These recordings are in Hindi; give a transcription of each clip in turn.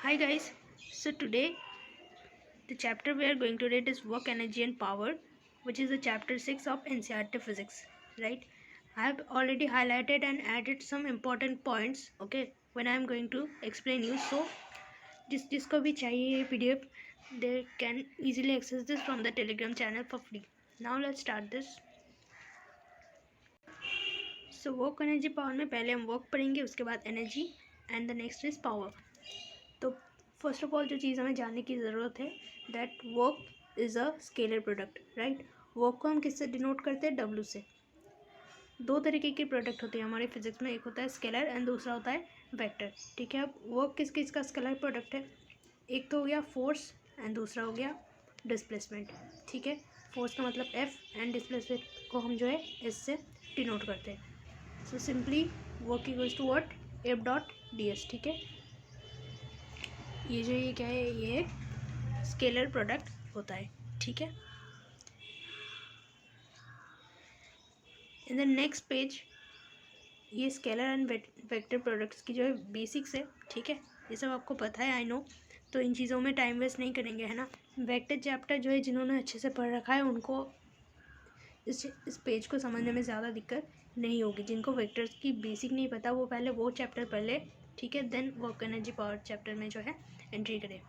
Hi guys, so today the chapter we are going to read is work, energy and power, which is the chapter 6 of NCERT physics, right? I have already highlighted and added some important points, okay, when I am going to explain you. So जिसको भी चाहिए ये PDF, they can easily access this from the Telegram channel for free. Now let's start this. So work energy power में पहले हम वर्क पढ़ेंगे, उसके बाद energy and the next is power. तो फर्स्ट ऑफ ऑल जो चीज़ हमें जानने की ज़रूरत है that work is a scalar product, right. Work को हम किससे डिनोट करते हैं? डब्ल्यू से. दो तरीके की प्रोडक्ट होती है हमारे फिजिक्स में, एक होता है स्केलर एंड दूसरा होता है वेक्टर, ठीक है. अब वर्क किस किस का स्केलर प्रोडक्ट है? एक तो हो गया फोर्स एंड दूसरा हो गया डिस्प्लेसमेंट, ठीक है. फोर्स का मतलब एफ एंड डिस्प्लेसमेंट को हम जो है एस से डिनोट करते हैं. So simply work equals to what? F dot D S, ठीक है. ये क्या है, ये एक स्केलर प्रोडक्ट होता है, ठीक है. इन द नेक्स्ट पेज ये स्केलर एंड वेक्टर प्रोडक्ट्स की जो है बेसिक्स है, ठीक है. ये सब आपको पता है, आई नो. तो इन चीज़ों में टाइम वेस्ट नहीं करेंगे, है ना. वेक्टर चैप्टर जो है जिन्होंने अच्छे से पढ़ रखा है उनको इस पेज को समझने में ज़्यादा दिक्कत नहीं होगी. जिनको वेक्टर्स की बेसिक नहीं पता वो पहले वो चैप्टर पढ़ ले, ठीक है. Then work energy power chapter में जो है एंट्री करें.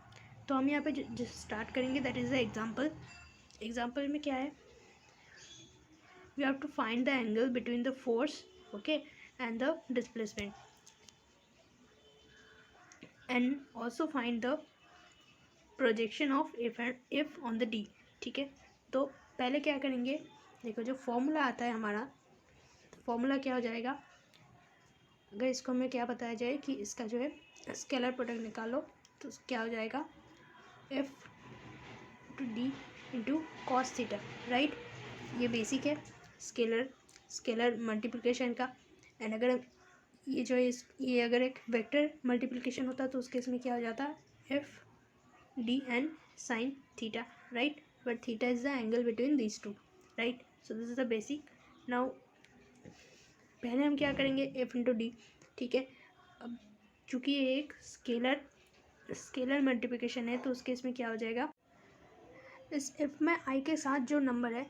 तो हम यहाँ पे जो स्टार्ट करेंगे that is the example. Example में क्या है? We have to find the angle between the force, okay, and the displacement and also find the projection of F on the D, ठीक है. तो पहले क्या करेंगे, देखो जो फॉर्मूला आता है हमारा, फॉर्मूला क्या हो जाएगा? अगर इसको हमें क्या बताया जाए कि इसका जो है स्केलर प्रोडक्ट निकालो तो क्या हो जाएगा? F two D into cos theta, right. ये बेसिक है स्केलर मल्टीप्लिकेशन का. एंड अगर ये जो है ये अगर एक वेक्टर मल्टीप्लिकेशन होता तो उस केस में क्या हो जाता? F D and sine theta, right. But theta is the angle between these two, right. So this is the basic. Now पहले हम क्या करेंगे? एफ इंटू डी, ठीक है. अब चूँकि ये एक स्केलर मल्टीप्लिकेशन है तो उस केस में क्या हो जाएगा? इस एफ में आई के साथ जो नंबर है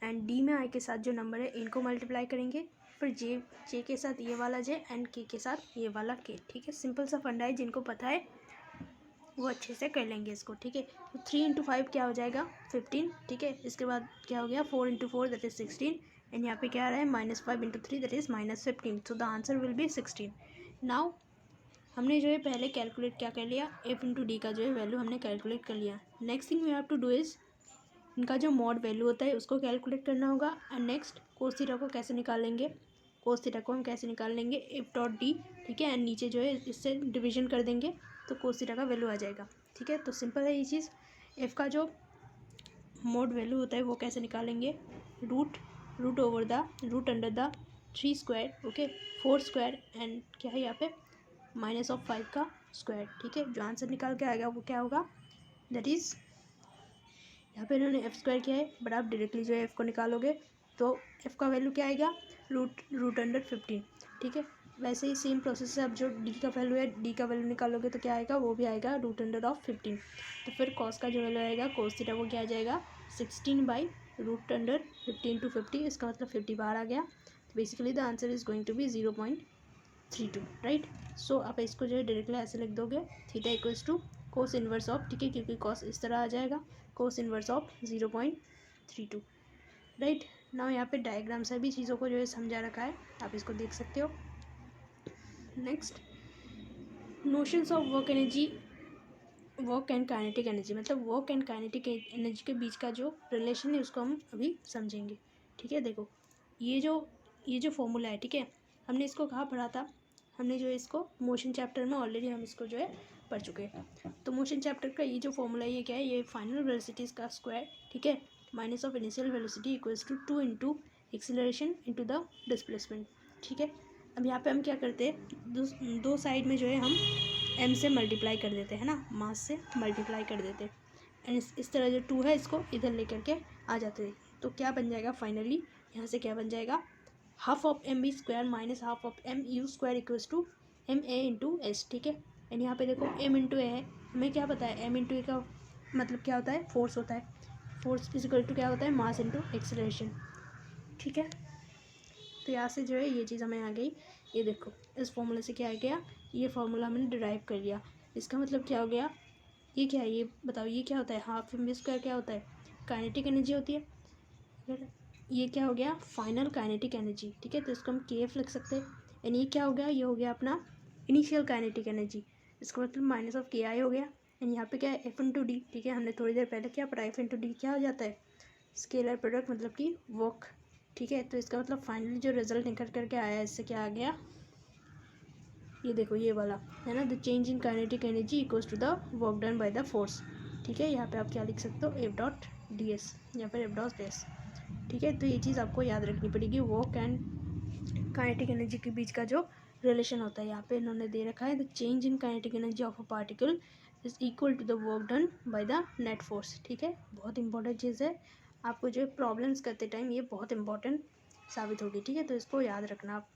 एंड डी में आई के साथ जो नंबर है इनको मल्टीप्लाई करेंगे, फिर जे के साथ ये वाला जे एंड के साथ ये वाला के, ठीक है. सिंपल सा फंडा है, जिनको पता है वो अच्छे से कर लेंगे इसको, ठीक है. तो 3 इंटू 5 क्या हो जाएगा? 15, ठीक है. इसके बाद क्या हो गया? 4 इंटू 4 दैट इज 16 एंड यहाँ पे क्या आ रहा है? -5 into 3 that is -15. So the answer will be 16. Now हमने जो है पहले कैलकुलेट क्या कर लिया? एफ इंटू डी का जो है वैल्यू हमने कैलकुलेट कर लिया. Next thing we have to do is इनका जो मॉड वैल्यू होता है उसको कैलकुलेट करना होगा. एंड नेक्स्ट कोस थीटा को कैसे निकाल लेंगे? कोस थीटा को हम कैसे निकाल लेंगे? एफ डॉट डी, ठीक है. एंड नीचे जो है इससे डिवीजन कर देंगे तो कोस थीटा का वैल्यू आ जाएगा, ठीक है. तो सिंपल है ये चीज़. एफ का जो मॉड वैल्यू होता है वो कैसे निकालेंगे? Root over the root under the 3 square, okay, 4 square and क्या है यहाँ पे? -5 का स्क्वायर, ठीक है. जो आंसर निकाल के आएगा वो क्या होगा? दैट इज़ यहाँ पे इन्होंने एफ स्क्वायर किया है, बट आप डायरेक्टली जो है एफ को निकालोगे तो एफ का वैल्यू क्या आएगा? रूट अंडर 15, ठीक है. वैसे ही सेम प्रोसेस से अब जो डी का वैल्यू है, डी का वैल्यू निकालोगे तो क्या आएगा? वो भी आएगा रूट अंडर ऑफ 15. तो फिर कॉस का जो वैल्यू आएगा कोस थीटा वो क्या आ जाएगा? 16 बाई रूट अंडर 15 टू 50, इसका मतलब 50 बाहर आ गया. Basically the answer is going to be 0.32, right. So आप इसको जो है डायरेक्टली ऐसे लिख दोगे, theta equals to cos inverse of, ठीक है, क्योंकि कॉस इस तरह आ जाएगा, cos inverse of 0.32, right. Now यहाँ पे डायग्राम से भी चीज़ों को जो है समझा रखा है, आप इसको देख सकते हो. Next notions of work energy, work and kinetic energy, मतलब वर्क एंड काइनेटिक एनर्जी के बीच का जो रिलेशन है उसको हम अभी समझेंगे, ठीक है. देखो ये जो फॉर्मूला है, ठीक है, हमने इसको कहाँ पढ़ा था? हमने जो है इसको मोशन चैप्टर में ऑलरेडी हम इसको जो है पढ़ चुके हैं. तो मोशन चैप्टर का ये जो फॉर्मूला है ये क्या है? ये फाइनल वेलोसिटीज़ का स्क्वायर, ठीक है, minus of initial velocity equals to 2 into acceleration into the displacement, ठीक है. अब यहाँ पे हम क्या करते हैं? दो साइड में जो है हम m से मल्टीप्लाई कर देते हैं ना, मास से मल्टीप्लाई कर देते हैं. एंड इस तरह जो 2 है इसको इधर लेकर के आ जाते हैं. तो क्या बन जाएगा फाइनली? यहाँ से क्या बन जाएगा? Half of M B square minus half of M U square equals to M A into S, ठीक है. एंड यहाँ पे देखो m इंटू ए है, हमें क्या पता है m इंटू ए का मतलब क्या होता है, फोर्स होता है। फोर्स इज इक्वल टू क्या होता है, मास इंटू एक्सेलरेशन। ठीक है, तो यहाँ से जो है ये चीज़ हमें आ गई। ये देखो इस फॉर्मूले से क्या आ गया, ये फार्मूला हमने डिराइव कर लिया। इसका मतलब क्या हो गया, ये क्या है, ये बताओ ये क्या होता है, हाफ एम वी स्क्वायर क्या होता है, काइनेटिक एनर्जी होती है। फिर ये क्या हो गया, फाइनल काइनेटिक एनर्जी। ठीक है, तो इसको हम के एफ लिख सकते हैं। एंड ये क्या हो गया, ये हो गया अपना इनिशियल काइनेटिक एनर्जी, इसका मतलब माइनस ऑफ के आई हो गया। एंड यहाँ पे क्या है, एफ इंटू डी। ठीक है, हमने थोड़ी देर पहले क्या पढ़ा, एफ इंटू डी क्या हो जाता है, स्केलर प्रोडक्ट मतलब कि वर्क। ठीक है, तो इसका मतलब फाइनली जो रिजल्ट निकल करके आया, इससे क्या आ गया, ये देखो ये वाला है ना, the change in kinetic energy equals to the work done by the force. ठीक है, यहाँ पे आप क्या लिख सकते हो, एफ डॉट डी एस या फिर एफ डॉट एस। ठीक है, तो ये चीज़ आपको याद रखनी पड़ेगी, वर्क एंड काइनेटिक एनर्जी के बीच का जो रिलेशन होता है। यहाँ पे इन्होंने दे रखा है, the change in kinetic energy of a particle is equal to the work done by the net force. ठीक है, बहुत इंपॉर्टेंट चीज़ है, आपको जो प्रॉब्लम्स करते टाइम ये बहुत इंपॉर्टेंट साबित होगी। ठीक है, तो इसको याद रखना आप।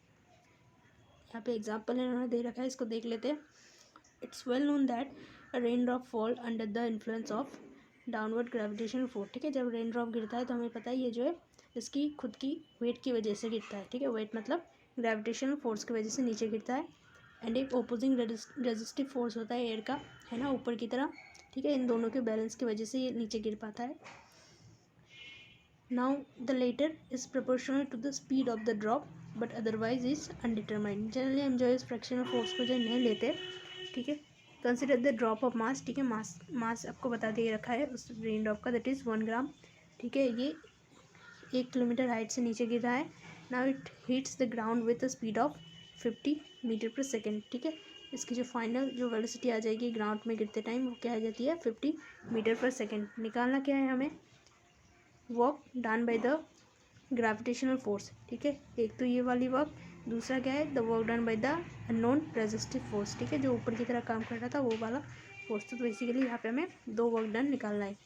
यहाँ पे एग्जाम्पल इन्होंने दे रखा है, इसको देख लेते हैं। It's well known that rain drop fall under the influence of downward gravitational force. ठीक है, जब रेन ड्रॉप गिरता है तो हमें पता है ये जो है इसकी खुद की वेट की वजह से गिरता है। ठीक है, वेट मतलब ग्रेविटेशनल फोर्स की वजह से नीचे गिरता है। एंड एक ओपोजिंग रेजिस्टिव फोर्स होता है एयर का, है ना, ऊपर की तरह। ठीक है, इन दोनों के बैलेंस की वजह से ये नीचे गिर पाता है। Now the latter is proportional to the speed of the drop but otherwise is undetermined. Generally हम जो इस फ्रैक्शनल फोर्स को जो नहीं लेते। ठीक है, consider the drop of mass. ठीक है, मास आपको बता दे रखा है उस रेन ड्रॉप का, दैट इज़ 1 ग्राम। ठीक है, ये 1 किलोमीटर हाइट से नीचे गिर रहा है। Now it hits the ground with the speed of 50 metre per second. ठीक है, इसकी जो फाइनल जो वेलोसिटी आ जाएगी ग्राउंड में गिरते टाइम वो क्या आ जाती है, 50 मीटर पर सेकेंड। निकालना क्या है हमें, work done by the gravitational force. ठीक है, एक तो ये वाली वर्क, दूसरा क्या है, the work done by the unknown resistive force. ठीक है, जो ऊपर की तरह काम कर रहा था वो वाला फोर्स। तो बेसिकली यहाँ पे हमें 2 वर्क डन निकालना है।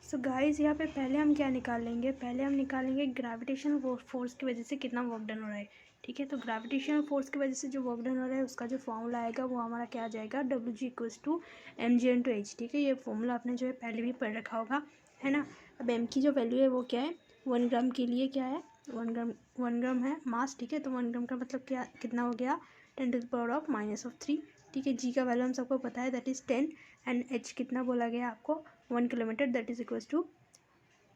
सो गाइस यहाँ पे पहले हम क्या निकाल लेंगे, पहले हम निकालेंगे ग्रेविटेशनल फोर्स की वजह से कितना वर्क डन हो रहा है। ठीक है, तो ग्रेविटेशनल फोर्स की वजह से जो वर्क डन हो रहा है उसका जो फॉर्मूला आएगा वो हमारा क्या आ जाएगा, W G equals to M G into H. ठीक है, ये फॉर्मूला आपने जो है पहले भी पढ़ रखा होगा, है ना। अब एम की जो वैल्यू है वो क्या है, 1 ग्राम के लिए क्या है, 1 ग्राम है मास। ठीक है, तो 1 ग्राम का मतलब क्या कितना हो गया, 10⁻³ ठीक है, जी का वैल्यू हम सबको पता है, दैट इज़ 10। एंड एच कितना बोला गया आपको, 1 kilometre, that is equals to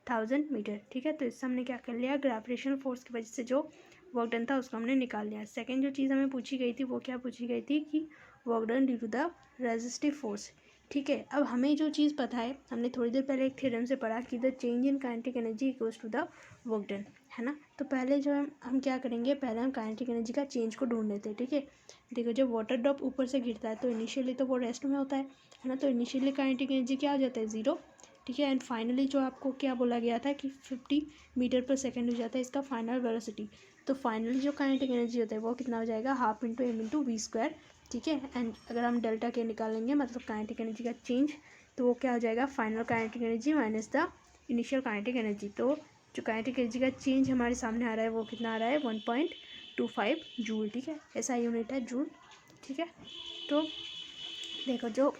1000 metre. ठीक है, तो इससे हमने क्या कर लिया, ग्रेविटेशनल फोर्स की वजह से जो वर्क डन था उसको हमने निकाल लिया। सेकंड जो चीज़ हमें पूछी गई थी वो क्या पूछी गई थी कि work done due to the resistive force. ठीक है, अब हमें जो चीज़ पता है, हमने थोड़ी देर पहले एक थ्योरम से पढ़ा कि the change in kinetic energy equals to the work done, है ना। तो पहले जो हम क्या करेंगे, पहले हम काइनेटिक एनर्जी का चेंज को ढूंढ लेते हैं। ठीक है, देखो जब वाटर ड्रॉप ऊपर से गिरता है तो इनिशियली तो वो रेस्ट में होता है ना, तो इनिशियली काइनेटिक एनर्जी क्या हो जाता है, 0। ठीक है, एंड फाइनली जो आपको क्या बोला गया था कि 50 मीटर पर सेकेंड हो जाता है इसका फाइनल वेलोसिटी। तो फाइनली जो काइनेटिक एनर्जी होता है वो कितना हो जाएगा, half into M into V square. ठीक है, एंड अगर हम डेल्टा के निकालेंगे मतलब काइनेटिक एनर्जी का चेंज, तो वो क्या हो जाएगा, final kinetic energy minus the initial kinetic energy. तो जो काइनेटिक एनर्जी का चेंज हमारे सामने आ रहा है वो कितना आ रहा है, 1.25 जूल। ठीक है, ऐसा यूनिट है जूल। ठीक है, तो देखो जो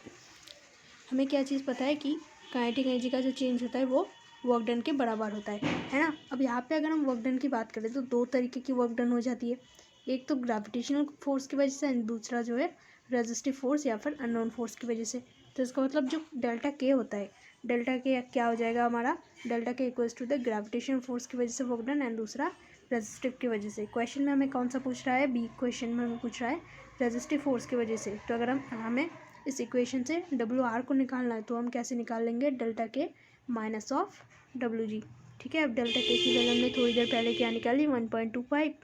हमें क्या चीज़ पता है कि काइनेटिक एनर्जी का जो चेंज होता है वो वर्क डन के बराबर होता है ना। अब यहाँ पे अगर हम वर्क डन की बात करें तो 2 तरीके की वर्क डन हो जाती है, एक तो ग्रेविटेशनल फोर्स की वजह से एंड दूसरा जो है रेजिस्टिव फोर्स या फिर अननोन फोर्स की वजह से। तो इसका मतलब जो डेल्टा के होता है, डेल्टा के क्या हो जाएगा हमारा, delta K equals to the gravitational force की वजह से वर्क डन एंड दूसरा रेजिस्टिव की वजह से। क्वेश्चन में हमें कौन सा पूछ रहा है, बी क्वेश्चन में हमें पूछ रहा है रेजिस्टिव फोर्स की वजह से। तो अगर हमें इस इक्वेशन से डब्ल्यू आर को निकालना है तो हम कैसे निकाल लेंगे, डेल्टा के माइनस ऑफ डब्ल्यू जी। ठीक है, अब डेल्टा के की वैल्यू हमने थोड़ी देर पहले क्या निकाली, 1.25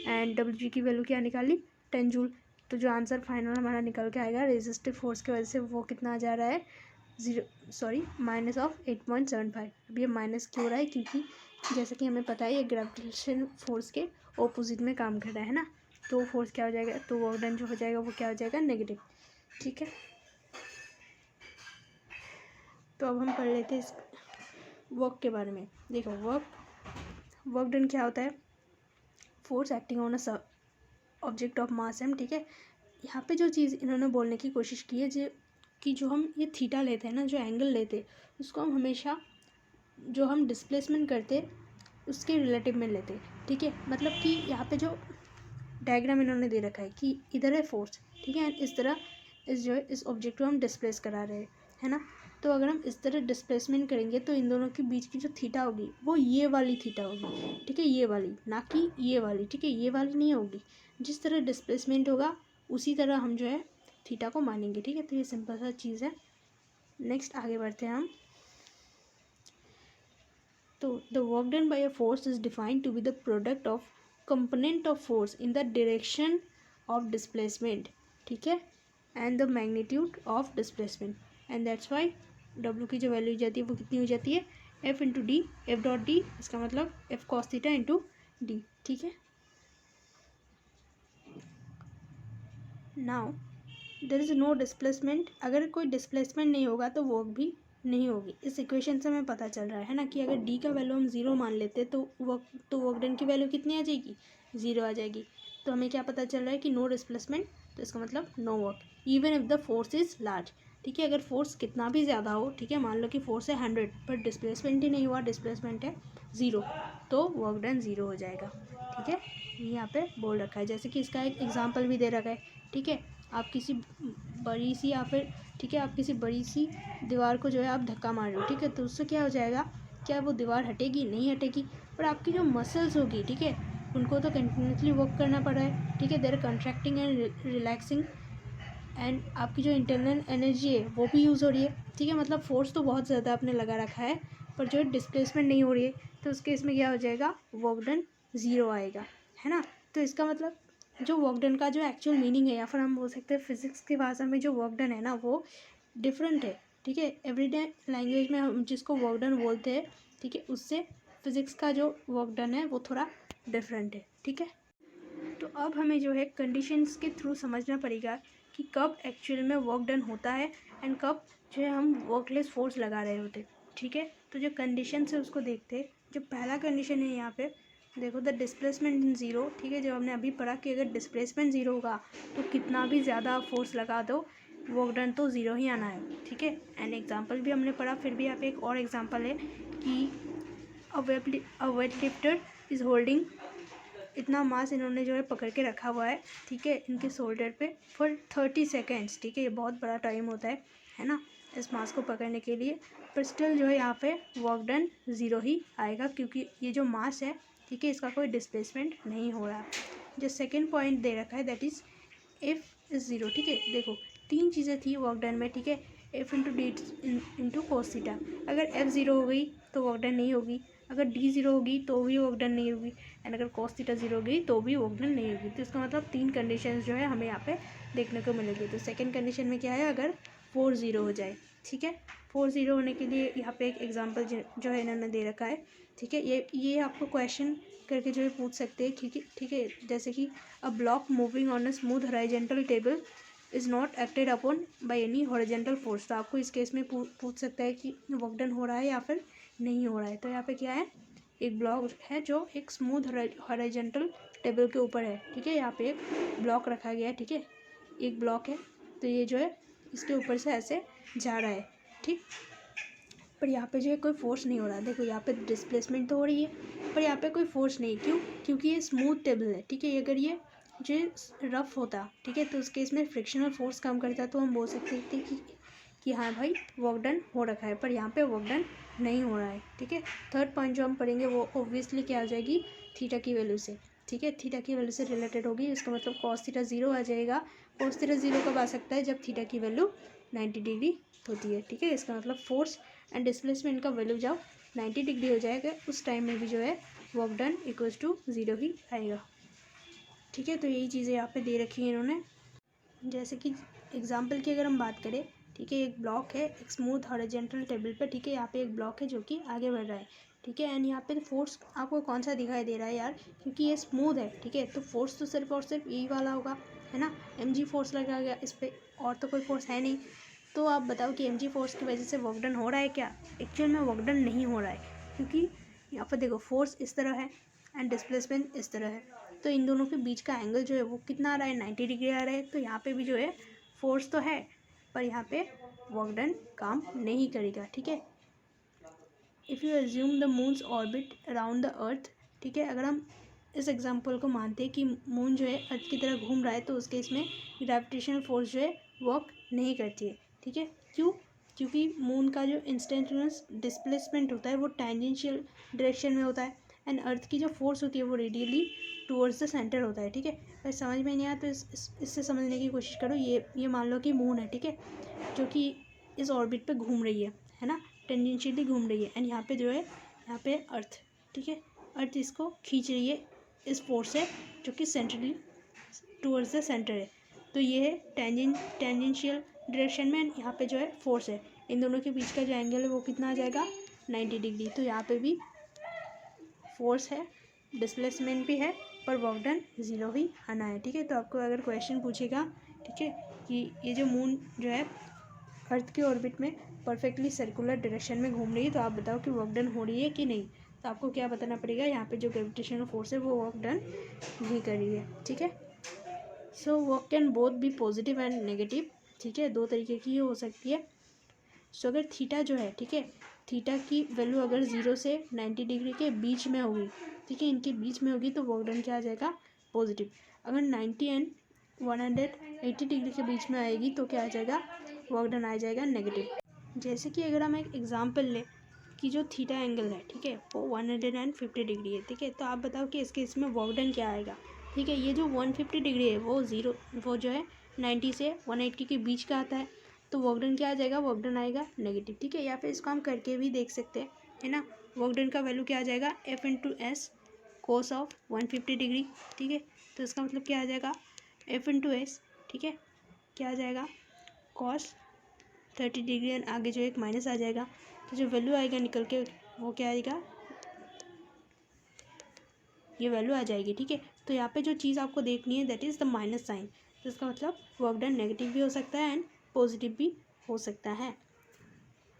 एंड डब्ल्यू जी की वैल्यू क्या निकाली, 10 जूल। तो जो आंसर फाइनल हमारा निकल के आएगा रेजिस्टिव फोर्स की वजह से वो कितना आ जा रहा है, माइनस ऑफ 8.75। अब ये माइनस क्यों हो रहा है, क्योंकि जैसे कि हमें पता है ये ग्रेविटेशन फोर्स के ऑपोजिट में काम कर रहा है ना, तो फोर्स क्या हो जाएगा, तो वर्क डन जो हो जाएगा वो क्या हो जाएगा, नेगेटिव। ठीक है, तो अब हम पढ़ लेते हैं इस वर्क के बारे में। देखो वर्क डन क्या होता है, force acting on a object of mass M. ठीक है, यहाँ पे जो चीज़ इन्होंने बोलने की कोशिश की है जो हम ये थीटा लेते हैं ना, जो एंगल लेते हैं, उसको हम हमेशा जो हम डिस्प्लेसमेंट करते उसके रिलेटिव में लेते, ठीक है। मतलब कि यहाँ पे जो डायग्राम इन्होंने दे रखा है कि इधर है फोर्स, ठीक है, इस तरह इस ऑब्जेक्ट को हम डिस्प्लेस करा रहे हैं, है ना। तो अगर हम इस तरह डिस्प्लेसमेंट करेंगे तो इन दोनों के बीच की जो थीटा होगी वो ये वाली थीटा होगी, ठीक है, ये वाली, ना कि ये वाली, ठीक है, ये वाली नहीं होगी। जिस तरह डिस्प्लेसमेंट होगा उसी तरह हम जो है थीटा को मानेंगे, ठीक है। तो ये सिंपल सा चीज़ है। नेक्स्ट आगे बढ़ते हैं हम। तो the work done by a force is defined to be the product of component of force in the direction of displacement, ठीक है, and the magnitude of displacement, and that's why W की जो वैल्यू जाती है वो कितनी हो जाती है, F into D, F dot D, इसका मतलब F cos theta into D, ठीक है। Now there is no displacement, अगर कोई डिस्प्लेसमेंट नहीं होगा तो वर्क भी नहीं होगी। इस इक्वेशन से हमें पता चल रहा है ना कि अगर डी का वैल्यू हम ज़ीरो मान लेते तो वर्क डन की वैल्यू कितनी आ जाएगी, ज़ीरो आ जाएगी। तो हमें क्या पता चल रहा है कि नो डिस्प्लेसमेंट, तो इसका मतलब no work even if the force is large, ठीक है। अगर फोर्स कितना भी ज़्यादा हो, ठीक है, मान लो कि फोर्स है 100 पर डिस्प्लेसमेंट ही नहीं हुआ, डिस्प्लेसमेंट है 0, तो वर्क डन 0 हो जाएगा, ठीक है। ये यहाँ पे बोल रखा है, जैसे कि इसका एक एग्जाम्पल भी दे रखा है, ठीक है। आप किसी बड़ी सी या फिर, ठीक है, आप किसी बड़ी सी दीवार को जो है आप धक्का मार रहे हो, ठीक है, तो उससे क्या हो जाएगा, क्या वो दीवार हटेगी, नहीं हटेगी, पर आपकी जो मसल्स होगी, ठीक है, उनको तो कंटिन्यूसली वर्क करना पड़ रहा है, ठीक है, देर कंट्रैक्टिंग एंड रिलैक्सिंग, एंड आपकी जो इंटरनल एनर्जी है वो भी यूज़ हो रही है, ठीक है। मतलब फोर्स तो बहुत ज़्यादा आपने लगा रखा है पर जो डिस्प्लेसमेंट नहीं हो रही है, तो उस केस में क्या हो जाएगा, वर्क डन 0 आएगा, है ना। तो इसका मतलब जो वर्क डन का जो एक्चुअल मीनिंग है, या फिर हम बोल सकते हैं फिजिक्स की भाषा में जो वर्क डन है ना वो डिफरेंट है, ठीक है। एवरीडे लैंग्वेज में हम जिसको वर्क डन बोलते हैं, ठीक है, उससे फिजिक्स का जो वर्क डन है वो थोड़ा डिफरेंट है, ठीक है। तो अब हमें जो है कंडीशंस के थ्रू समझना पड़ेगा कि कब एक्चुअल में वर्क डन होता है एंड कब जो है हम वर्कलेस फोर्स लगा रहे होते, ठीक है। तो जो कंडीशन है उसको देखते हैं। जो पहला कंडीशन है यहाँ पे देखो, द डिस्प्लेसमेंट इन ज़ीरो, ठीक है, जो हमने अभी पढ़ा कि अगर डिस्प्लेसमेंट ज़ीरो होगा तो कितना भी ज़्यादा फोर्स लगा दो वर्क डन तो ज़ीरो ही आना है, ठीक है। एंड एग्जाम्पल भी हमने पढ़ा, फिर भी यहाँ पे एक और एग्जाम्पल है कि अ वेट लिफ्टर इज़ होल्डिंग, इतना मास इन्होंने जो है पकड़ के रखा हुआ है, ठीक है, इनके शोल्डर पे फॉर 30 सेकेंड्स, ठीक है, ये बहुत बड़ा टाइम होता है ना, इस मास को पकड़ने के लिए। पर स्टिल जो है यहाँ पे वर्क डन 0 ही आएगा क्योंकि ये जो मास है, ठीक है, इसका कोई डिस्प्लेसमेंट नहीं हो रहा। जो सेकेंड पॉइंट दे रखा है दैट इज़ एफ इज़ 0, ठीक है। देखो 3 चीज़ें थी वर्क डन में, ठीक है, F into D into cos theta. अगर एफ 0 हो गई तो वर्क डन नहीं होगी, अगर डी 0 होगी तो भी वर्क डन नहीं होगी, एंड अगर कॉस थीटा 0 होगी तो भी वर्क डन नहीं होगी। तो इसका मतलब 3 कंडीशंस जो है हमें यहाँ पे देखने को मिलेगी। तो सेकंड कंडीशन में क्या है, अगर 4 0 हो जाए, ठीक है, 4 0 होने के लिए यहाँ पे एक एग्जांपल जो है इन्होंने दे रखा है, ठीक है। ये आपको क्वेश्चन करके जो है पूछ सकते हैं, ठीक है, जैसे कि a block moving on a smooth horizontal table is not acted upon by any horizontal force. तो आपको इस केस में पूछ सकता है कि वर्क डन हो रहा है या फिर नहीं हो रहा है। तो यहाँ पे क्या है, एक ब्लॉक है जो एक स्मूथ हॉरिजॉन्टल टेबल के ऊपर है, ठीक है, यहाँ पे एक ब्लॉक रखा गया है, ठीक है, एक ब्लॉक है, तो ये जो है इसके ऊपर से ऐसे जा रहा है, ठीक, पर यहाँ पे जो है कोई फोर्स नहीं हो रहा। देखो यहाँ पे डिस्प्लेसमेंट तो हो रही है पर यहाँ पे कोई फोर्स नहीं, क्यों, क्योंकि ये स्मूथ टेबल है, ठीक है। अगर ये जो रफ होता, ठीक है, तो उस केस में फ्रिक्शनल फोर्स कम करता तो हम बोल सकते थे कि हाँ भाई वर्क डन हो रखा है, पर यहाँ पे वर्क डन नहीं हो रहा है, ठीक है। थर्ड पॉइंट जो हम पढ़ेंगे वो ऑब्वियसली क्या आ जाएगी, थीटा की वैल्यू से, ठीक है, थीटा की वैल्यू से रिलेटेड होगी। इसका मतलब कॉस थीटा 0 आ जाएगा। कॉस थीटा 0 कब आ सकता है, जब थीटा की वैल्यू 90 डिग्री होती है, ठीक है। इसका मतलब फोर्स एंड डिस्प्लेसमेंट का वैल्यू जब 90 डिग्री हो जाएगा उस टाइम में भी जो है वर्क डन इक्वल्स टू 0 ही आएगा, ठीक है। तो यही चीज़ें यहाँ पे दे रखी हैं इन्होंने। जैसे कि एग्जांपल की अगर हम बात करें, ठीक है, एक ब्लॉक है एक स्मूथ हॉरिजॉन्टल टेबल पर, ठीक है, यहाँ पे एक ब्लॉक है जो कि आगे बढ़ रहा है, ठीक है, एंड यहाँ पे फोर्स आपको कौन सा दिखाई दे रहा है यार, क्योंकि ये स्मूथ है, ठीक है, तो फोर्स तो सिर्फ और सिर्फ यही वाला होगा, है ना, mg फोर्स लगा गया इस पर, और तो कोई फोर्स है नहीं। तो आप बताओ कि mg फोर्स की वजह से वर्क डन हो रहा है क्या, एक्चुअल में वर्क डन नहीं हो रहा है, क्योंकि यहाँ पर देखो फोर्स इस तरह है एंड डिस्प्लेसमेंट इस तरह है, तो इन दोनों के बीच का एंगल जो है वो कितना आ रहा है, 90 डिग्री आ रहा है। तो यहाँ पे भी जो है फोर्स तो है, पर यहाँ पे वर्क डन काम नहीं करेगा, ठीक है। If you assume the moons orbit around the earth, ठीक है, अगर हम इस एग्जांपल को मानते हैं कि मून जो है अर्थ की तरह घूम रहा है, तो उस केस में ग्रेविटेशनल फोर्स जो है वर्क नहीं करती है, ठीक है। क्यों? क्योंकि मून का जो इंस्टेंटेनियस डिस्प्लेसमेंट होता है वो टेंजेंशियल डायरेक्शन में होता है, एंड अर्थ की जो फोर्स होती है वो रेडियली टूवर्ड्स द सेंटर होता है, ठीक है। अगर समझ में नहीं आया तो इससे समझने की कोशिश करो। ये मान लो कि मून है, ठीक है, जो कि इस ऑर्बिट पे घूम रही है ना, टेंजेंशियली घूम रही है, एंड यहाँ पे जो है यहाँ पे अर्थ, ठीक है, अर्थ इसको खींच रही है इस फोर्स से, जो कि सेंट्रली टूवर्ड्स द सेंटर है। तो ये है टेंजेंशियल डायरेक्शन में, यहाँ पे जो है फोर्स है। इन दोनों के बीच का जो एंगल है वो कितना आ जाएगा, 90 डिग्री। तो यहाँ पे भी फोर्स है, डिस्प्लेसमेंट भी है, पर वर्क डन 0 ही आना है, ठीक है। तो आपको अगर क्वेश्चन पूछेगा, ठीक है, कि ये जो मून जो है अर्थ के ऑर्बिट में परफेक्टली सर्कुलर डायरेक्शन में घूम रही है, तो आप बताओ कि वर्क डन हो रही है कि नहीं। तो आपको क्या बताना पड़ेगा, यहाँ पे जो ग्रेविटेशनल फोर्स है वो वर्क डन नहीं कर रही है, ठीक है। So work can both be positive and negative, ठीक है, दो तरीके की हो सकती है। सो अगर थीटा जो है, ठीक है, थीटा की वैल्यू अगर 0 से 90 डिग्री के बीच में होगी, ठीक है, इनके बीच में होगी, तो वर्क डन क्या आ जाएगा, पॉजिटिव। अगर 90 एंड 180 डिग्री के बीच में आएगी तो क्या आ जाएगा, वर्क डन आ जाएगा नेगेटिव। जैसे कि अगर हम एक एग्जांपल लें कि जो थीटा एंगल है, ठीक है, वो 150 डिग्री है, ठीक है, तो आप बताओ कि इसके इसमें वर्क डन क्या आएगा, ठीक है। ये जो 150 डिग्री है वो जो है 90 से 180 के बीच का आता है, तो वर्क डन क्या आ जाएगा, वर्क डन आएगा नेगेटिव, ठीक है। या फिर इसको हम करके भी देख सकते हैं, है ना। वर्क डन का वैल्यू क्या आ जाएगा, F into S cos of 150 degree, ठीक है। तो इसका मतलब क्या आ जाएगा, F इंटू एस, ठीक है, क्या आ जाएगा, कॉस 30 डिग्री, एंड आगे जो एक माइनस आ जाएगा, तो जो वैल्यू आएगा निकल के वो क्या आएगा, ये वैल्यू आ जाएगी, ठीक है। तो यहाँ पे जो चीज़ आपको देखनी है that is the minus sign. तो इसका मतलब वर्क डन नेगेटिव भी हो सकता है एंड पॉजिटिव भी हो सकता है।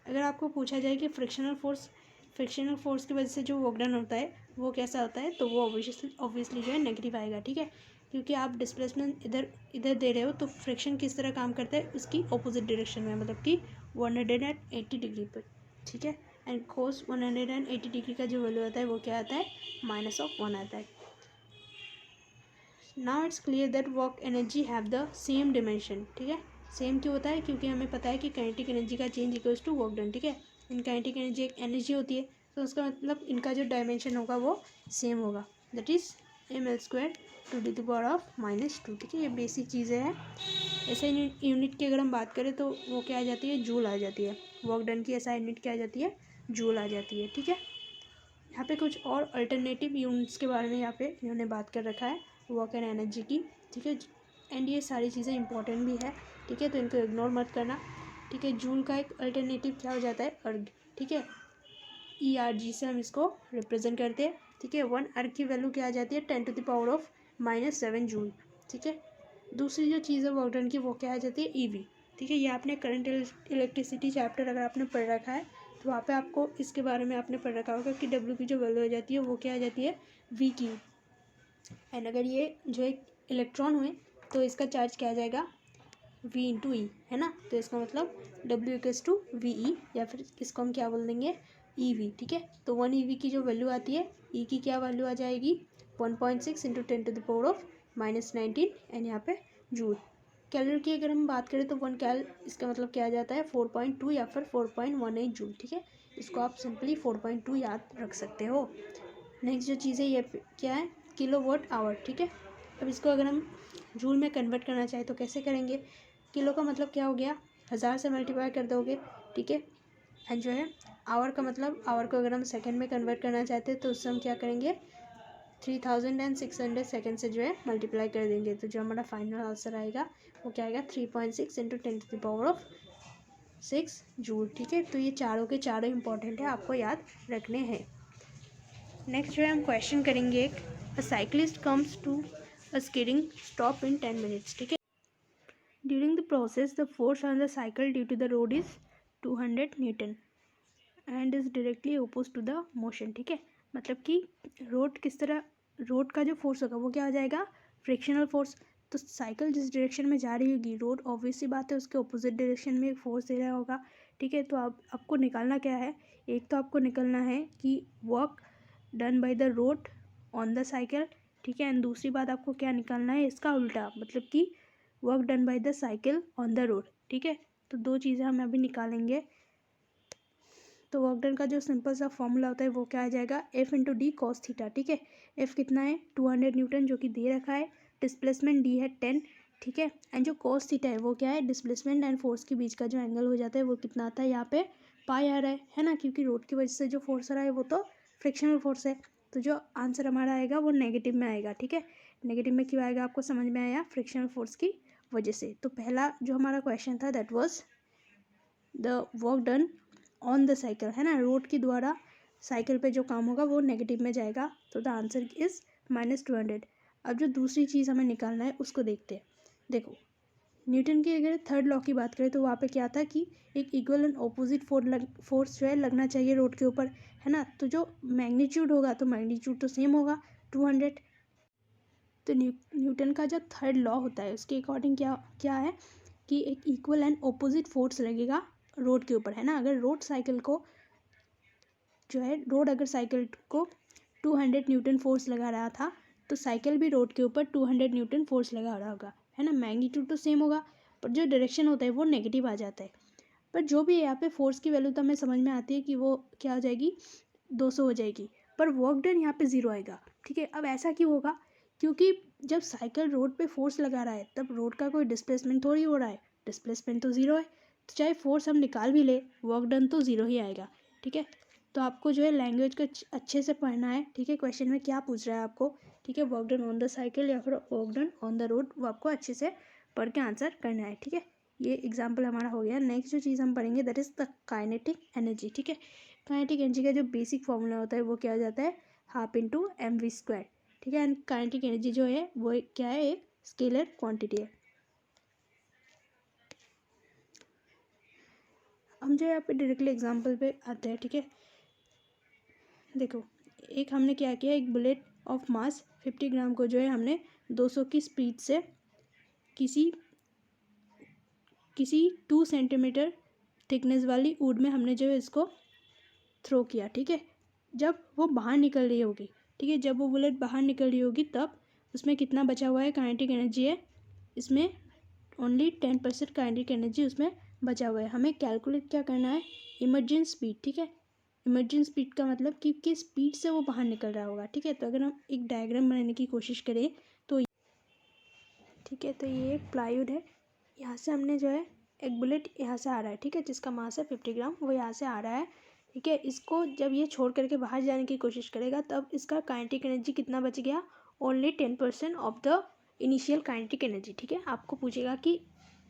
अगर आपको पूछा जाए कि फ्रिक्शनल फोर्स की वजह से जो वर्क डन होता है वो कैसा होता है, तो वो ऑब्वियसली जो है नेगेटिव आएगा, ठीक है। क्योंकि आप डिस्प्लेसमेंट इधर दे रहे हो, तो फ्रिक्शन किस तरह काम करता है, उसकी ऑपोजिट डायरेक्शन में, मतलब कि 180 डिग्री पर, ठीक है। एंड कोस 180 डिग्री का जो वैल्यू आता है वो क्या आता है, -1 आता है। Now it's clear that work energy have the same dimension, ठीक है। सेम क्यों होता है, क्योंकि हमें पता है कि काइनेटिक एनर्जी का change equals to work done, ठीक है। इन काइनेटिक एनर्जी एक एनर्जी होती है, तो उसका मतलब इनका जो डायमेंशन होगा वो सेम होगा, that is ml² to the power of -2, ठीक है। ये बेसिक चीज़ें हैं। ऐसे यूनिट की अगर हम बात करें तो वो क्या आ जाती है, जूल आ जाती है। वर्क डन की ऐसा यूनिट क्या आ जाती है, जूल आ जाती है, ठीक है। यहाँ पे कुछ और अल्टरनेटिव यूनिट्स के बारे में यहाँ पे इन्होंने बात कर रखा है, वर्क एंड एनर्जी की, ठीक है। एंड ये सारी चीज़ें इंपॉर्टेंट भी है, ठीक है, तो इनको इग्नोर मत करना, ठीक है। जूल का एक अल्टरनेटिव क्या हो जाता है, अर्ग, ठीक है, ERG से हम इसको रिप्रेजेंट करते हैं, ठीक है। 1 अर्ग की वैल्यू क्या आ जाती है, 10 to the power of -7 joule, ठीक है। दूसरी जो चीज़ है वर्क डन की वो क्या आ जाती है, EV, ठीक है। ये आपने करंट इलेक्ट्रिसिटी चैप्टर अगर आपने पढ़ रखा है तो वहाँ पे आपको इसके बारे में आपने पढ़ रखा होगा कि W की जो वैल्यू आ जाती है वो क्या आ जाती है, V की। एंड अगर ये जो एक इलेक्ट्रॉन हुए तो इसका चार्ज क्या आ जाएगा, V इंटू ई, है ना। तो इसका मतलब W इक्वल्स टू VE, या फिर इसको हम क्या बोल देंगे, EV, ठीक है। तो 1 EV की जो वैल्यू आती है, E की क्या वैल्यू आ जाएगी, 1.6 into 10 to the power of -19, and यहाँ पे जूल। कैलोरी की अगर हम बात करें तो 1 कैल, इसका मतलब क्या आ जाता है, 4.2 या फिर 4.18 जूल, ठीक है। इसको आप सिंपली 4.2 याद रख सकते हो। नेक्स्ट जो चीज़ है ये क्या है, किलोवाट आवर, ठीक है। अब इसको अगर हम जूल में कन्वर्ट करना चाहें तो कैसे करेंगे, किलो का मतलब क्या हो गया, 1000 से मल्टीप्लाई कर दोगे, ठीक है। एंड जो है आवर का मतलब, आवर को अगर हम सेकंड में कन्वर्ट करना चाहते हैं तो उससे हम क्या करेंगे, 3600 सेकेंड से जो है मल्टीप्लाई कर देंगे, तो जो हमारा फाइनल आंसर आएगा वो क्या आएगा, 3.6 into 10 to the power of 6 joule, ठीक है। तो ये चारों के चारों इंपॉर्टेंट है, आपको याद रखने हैं। नेक्स्ट जो है हम क्वेश्चन करेंगे एक, a cyclist comes to a skidding stop in 10 minutes, ठीक है। During the process the force on the cycle due to the road is 200 newton and is directly oppose to the motion, ठीक है। मतलब कि रोड किस तरह रोड का जो फोर्स होगा वो क्या हो जाएगा, फ्रिक्शनल फोर्स। तो साइकिल जिस डायरेक्शन में जा रही होगी, रोड ऑब्वियसली बात है उसके ऑपोजिट डायरेक्शन में एक फोर्स दे रहा होगा, ठीक है। तो आपको निकालना क्या है, एक तो आपको निकालना है कि work done by the road on the cycle, ठीक है। एंड दूसरी बात आपको क्या निकालना है, इसका उल्टा, मतलब कि work done by the cycle on the road, ठीक है। तो दो चीज़ें हम अभी निकालेंगे। तो वर्क डन का जो सिंपल सा फॉर्मूला होता है वो क्या आ जाएगा, F into D cos theta, ठीक है। एफ कितना है 200 न्यूटन जो कि दे रखा है, डिस्प्लेसमेंट डी है 10, ठीक है। एंड जो कॉस थीटा है वो क्या है, डिस्प्लेसमेंट एंड फोर्स के बीच का जो एंगल हो जाता है वो कितना आता है, यहाँ पे पाई आ रहा है ना, क्योंकि रोड की वजह से जो फोर्स आ रहा है वो तो फ्रिक्शनल फोर्स है। तो जो आंसर हमारा आएगा वो नेगेटिव में आएगा, ठीक है। नेगेटिव में क्यों आएगा आपको समझ में आया, फ्रिक्शनल फोर्स की वजह से। तो पहला जो हमारा क्वेश्चन था that was the work done on the cycle, है ना, रोड के द्वारा साइकिल पे जो काम होगा वो नेगेटिव में जाएगा। तो द आंसर इज -200। अब जो दूसरी चीज़ हमें निकालना है उसको देखते हैं। देखो न्यूटन की अगर थर्ड लॉ की बात करें तो वहाँ पे क्या था कि एक इक्वल एंड ऑपोजिट फोर्स जो है लगना चाहिए रोड के ऊपर, है ना। तो जो मैग्नीट्यूड होगा तो मैग्नीट्यूड तो सेम होगा 200। तो न्यूटन का जो थर्ड लॉ होता है उसके अकॉर्डिंग क्या क्या है कि एक इक्वल एंड ऑपोजिट फोर्स लगेगा रोड के ऊपर, है ना। अगर रोड साइकिल को जो है, रोड अगर साइकिल को 200 न्यूटन फोर्स लगा रहा था तो साइकिल भी रोड के ऊपर 200 न्यूटन फोर्स लगा रहा होगा, है ना। मैग्नीट्यूड तो सेम होगा पर जो डायरेक्शन होता है वो नेगेटिव आ जाता है। पर जो भी है यहाँ पे फोर्स की वैल्यू तो हमें समझ में आती है कि वो क्या हो जाएगी, 200 हो जाएगी, पर वर्क डन यहाँ पे 0 आएगा, ठीक है। अब ऐसा क्यों होगा, क्योंकि जब साइकिल रोड पे फोर्स लगा रहा है तब रोड का कोई डिस्प्लेसमेंट थोड़ी हो रहा है, डिस्प्लेसमेंट तो 0 है। तो चाहे फोर्स हम निकाल भी ले वर्क डन तो 0 ही आएगा, ठीक है। तो आपको जो है लैंग्वेज को अच्छे से पढ़ना है, ठीक है। क्वेश्चन में क्या पूछ रहा है आपको, ठीक है, work done on the cycle या फिर work done on the road, वो आपको अच्छे से पढ़ के आंसर करना है, ठीक है। ये एग्जाम्पल हमारा हो गया। नेक्स्ट जो चीज़ हम पढ़ेंगे that is the kinetic energy, ठीक है। काइनेटिक एनर्जी का जो बेसिक फॉर्मूला होता है वो क्या हो जाता है, हाफ इंटू mv², ठीक है। एंड काइनेटिक एनर्जी जो है वो क्या है, एक स्केलर क्वांटिटी है। हम जो है यहाँ पे डायरेक्टली एग्जाम्पल पे आते हैं, ठीक है। देखो एक हमने क्या किया, एक बुलेट ऑफ मास 50 ग्राम को जो है हमने 200 की स्पीड से किसी 2 सेंटीमीटर थिकनेस वाली वुड में हमने जो है इसको थ्रो किया, ठीक है। जब वो बाहर निकल रही होगी, ठीक है, जब वो बुलेट बाहर निकल रही होगी तब उसमें कितना बचा हुआ है, काइनेटिक एनर्जी है इसमें ओनली 10% काइनेटिक एनर्जी उसमें बचा हुआ है। हमें कैलकुलेट क्या करना है, इमर्जेंट स्पीड, ठीक है। इमर्जेंट स्पीड का मतलब कि किस स्पीड से वो बाहर निकल रहा होगा, ठीक है। तो अगर हम एक डायग्राम बनाने की कोशिश करें तो, ठीक है, तो ये एक प्लाईवुड है, यहाँ से हमने जो है एक बुलेट यहाँ से आ रहा है, ठीक है, जिसका मास है 50 ग्राम, वो यहाँ से आ रहा है, ठीक है। इसको जब ये छोड़ करके बाहर जाने की कोशिश करेगा तब इसका काइनेटिक एनर्जी कितना बच गया, only 10% of the initial kinetic energy, ठीक है। आपको पूछेगा कि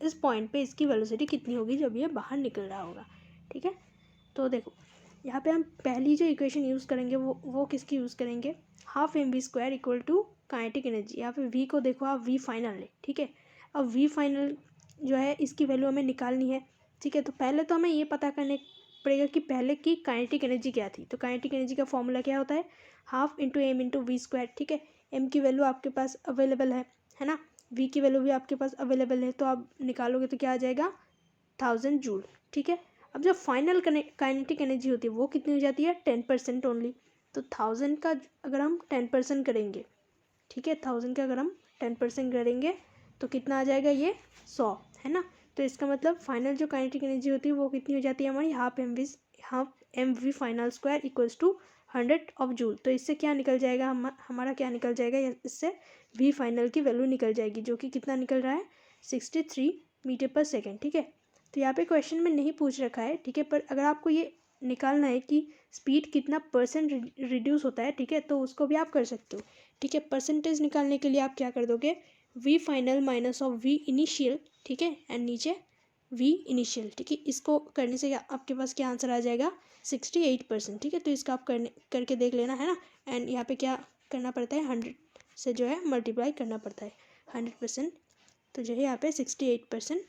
इस पॉइंट पे इसकी वेलोसिटी कितनी होगी जब ये बाहर निकल रहा होगा, ठीक है। तो देखो यहाँ पे हम पहली जो इक्वेशन यूज़ करेंगे वो किसकी यूज़ करेंगे, half mv² equal to kinetic energy. यहाँ पे v को देखो आप, v फाइनल है, ठीक है। अब v फाइनल जो है इसकी वैल्यू हमें निकालनी है, ठीक है। तो पहले तो हमें ये पता करने पड़ेगा कि पहले की काइनेटिक एनर्जी क्या थी। तो काइनेटिक एनर्जी का फॉर्मूला क्या होता है, half into m into v², ठीक है। m की वैल्यू आपके पास अवेलेबल है ना, v की वैल्यू भी आपके पास अवेलेबल है, तो आप निकालोगे तो क्या आ जाएगा 1000 जूल, ठीक है। अब जो फाइनल काइनेटिक एनर्जी होती है वो कितनी हो जाती है, 10% ओनली। तो 1000 का अगर हम 10% करेंगे, ठीक है, 1000 का अगर हम 10% करेंगे तो कितना आ जाएगा, ये 100, है ना। तो इसका मतलब फाइनल जो काइनेटिक एनर्जी होती है वो कितनी हो जाती है हमारी, half M V final square equals to 100 of joule. तो इससे क्या निकल जाएगा, हमारा क्या निकल जाएगा, इससे वी फाइनल की वैल्यू निकल जाएगी जो कि कितना निकल रहा है, 63 मीटर पर सेकेंड, ठीक है। तो यहाँ पे क्वेश्चन में नहीं पूछ रखा है, ठीक है, पर अगर आपको ये निकालना है कि स्पीड कितना परसेंट रिड्यूस होता है, ठीक है, तो उसको भी आप कर सकते हो, ठीक है। परसेंटेज निकालने के लिए आप क्या कर दोगे, V final minus of V initial, ठीक है, एंड नीचे वी इनिशियल, ठीक है। इसको करने से आपके पास क्या आंसर आ जाएगा, 68%, ठीक है। तो इसका आप करके देख लेना, है ना। एंड यहाँ पे क्या करना पड़ता है, 100 से जो है मल्टीप्लाई करना पड़ता है 100%। तो जो है यहाँ पे 68%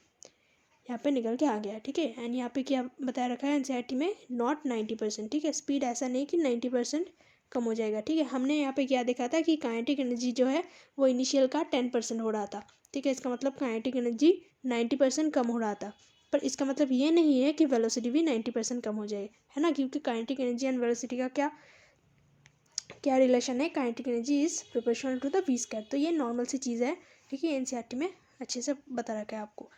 यहाँ पे निकल के आ गया है, ठीक है। एंड यहाँ पे क्या बताया रखा है एनसीईआरटी में, नॉट 90%, ठीक है। स्पीड ऐसा नहीं कि 90% कम हो जाएगा। ठीक है, हमने यहाँ पे क्या देखा था कि काइनेटिक एनर्जी जो है वो इनिशियल का 10% हो रहा था। ठीक है, इसका मतलब काइनेटिक एनर्जी 90% कम हो रहा था। पर इसका मतलब ये नहीं है कि वेलोसिटी भी 90% कम हो जाए, है ना, क्योंकि काइनेटिक एनर्जी एंड वेलोसिटी का क्या रिलेशन है, kinetic energy is proportional to the V square. तो ये नॉर्मल सी चीज़ है, ठीक है, एनसीईआरटी में अच्छे से बता रखा है आपको।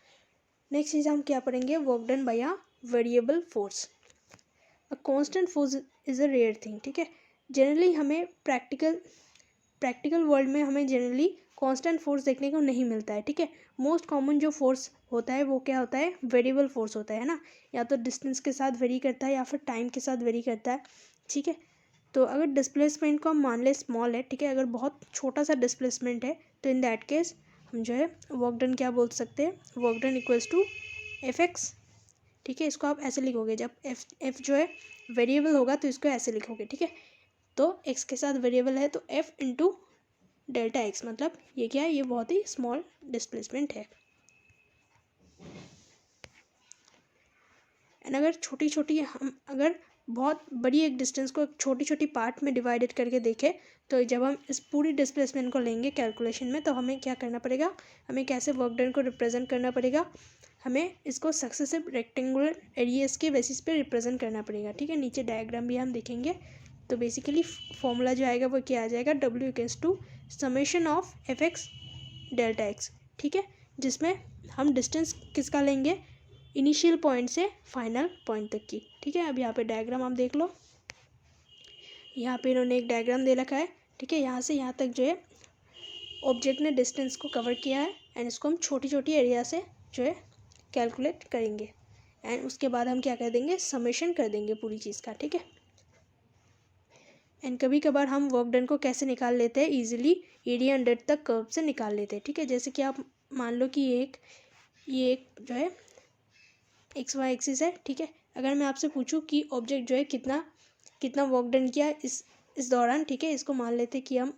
नेक्स्ट चीज़ हम क्या पढ़ेंगे, work done by a variable force. A constant force is a rare thing. ठीक है, जनरली हमें प्रैक्टिकल वर्ल्ड में हमें जनरली कांस्टेंट फोर्स देखने को नहीं मिलता है। ठीक है, मोस्ट कॉमन जो फोर्स होता है वो क्या होता है, वेरिएबल फोर्स होता है ना, या तो डिस्टेंस के साथ वेरी करता है या फिर टाइम के साथ वेरी करता है। ठीक है, तो अगर डिस्प्लेसमेंट को हम मान ले स्मॉल है, ठीक है, अगर बहुत छोटा सा डिस्प्लेसमेंट है तो इन दैट केस हम जो है वर्क डन क्या बोल सकते हैं, work done equals to F X. ठीक है, इसको आप ऐसे लिखोगे, जब एफ जो है वेरिएबल होगा तो इसको ऐसे लिखोगे। ठीक है, तो एक्स के साथ वेरिएबल है तो एफ इंटू डेल्टा एक्स, मतलब ये क्या है, ये बहुत ही स्मॉल डिस्प्लेसमेंट है। एंड अगर छोटी छोटी हम अगर बहुत बड़ी एक डिस्टेंस को छोटी छोटी पार्ट में डिवाइडेड करके देखें तो जब हम इस पूरी डिस्प्लेसमेंट को लेंगे कैलकुलेशन में तो हमें क्या करना पड़ेगा, हमें कैसे वर्क डन को रिप्रेजेंट करना पड़ेगा, हमें इसको सक्सेसिव रेक्टेंगुलर एरियाज के बेसिस पे रिप्रेजेंट करना पड़ेगा। ठीक है, नीचे डायग्राम भी हम देखेंगे। तो बेसिकली फॉर्मूला जो आएगा वो क्या आ जाएगा, W equals to summation of F X delta X. ठीक है, जिसमें हम डिस्टेंस किसका लेंगे, इनिशियल पॉइंट से फाइनल पॉइंट तक की। ठीक है, अब यहाँ पे डायग्राम आप देख लो, यहाँ पे इन्होंने एक डायग्राम दे रखा है। ठीक है, यहाँ से यहाँ तक जो है ऑब्जेक्ट ने डिस्टेंस को कवर किया है एंड इसको हम छोटी छोटी एरिया से जो है कैलकुलेट करेंगे एंड उसके बाद हम क्या कर देंगे, समेशन कर देंगे पूरी चीज़ का। ठीक है, एंड कभी कभार हम वर्क डन को कैसे निकाल लेते हैं, easily area under the curve से निकाल लेते हैं। ठीक है, जैसे कि आप मान लो कि ये एक जो है एक्स वाई एक्सिस है। ठीक है, अगर मैं आपसे पूछूं कि ऑब्जेक्ट जो है कितना वर्क डन किया इस दौरान, ठीक है, इसको मान लेते कि हम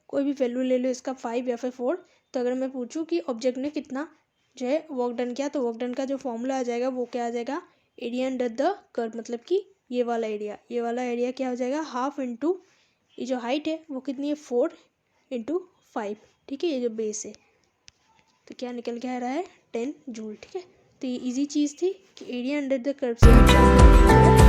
कोई भी वैल्यू ले लो इसका 5 या फिर 4, तो अगर मैं पूछूं कि ऑब्जेक्ट ने कितना जो है वर्क डन किया तो वर्क डन का जो फॉर्मूला आ जाएगा वो क्या आ जाएगा, एरिया अंडर द कर्व, मतलब कि ये वाला एरिया क्या हो जाएगा, हाफ इंटू ये जो हाइट है वो कितनी है, 4 इंटू 5। ठीक है, ये जो बेस है तो क्या निकल के आ रहा है, 10 जूल। ठीक है, तो ये इजी चीज़ थी कि एरिया अंडर द कर्व से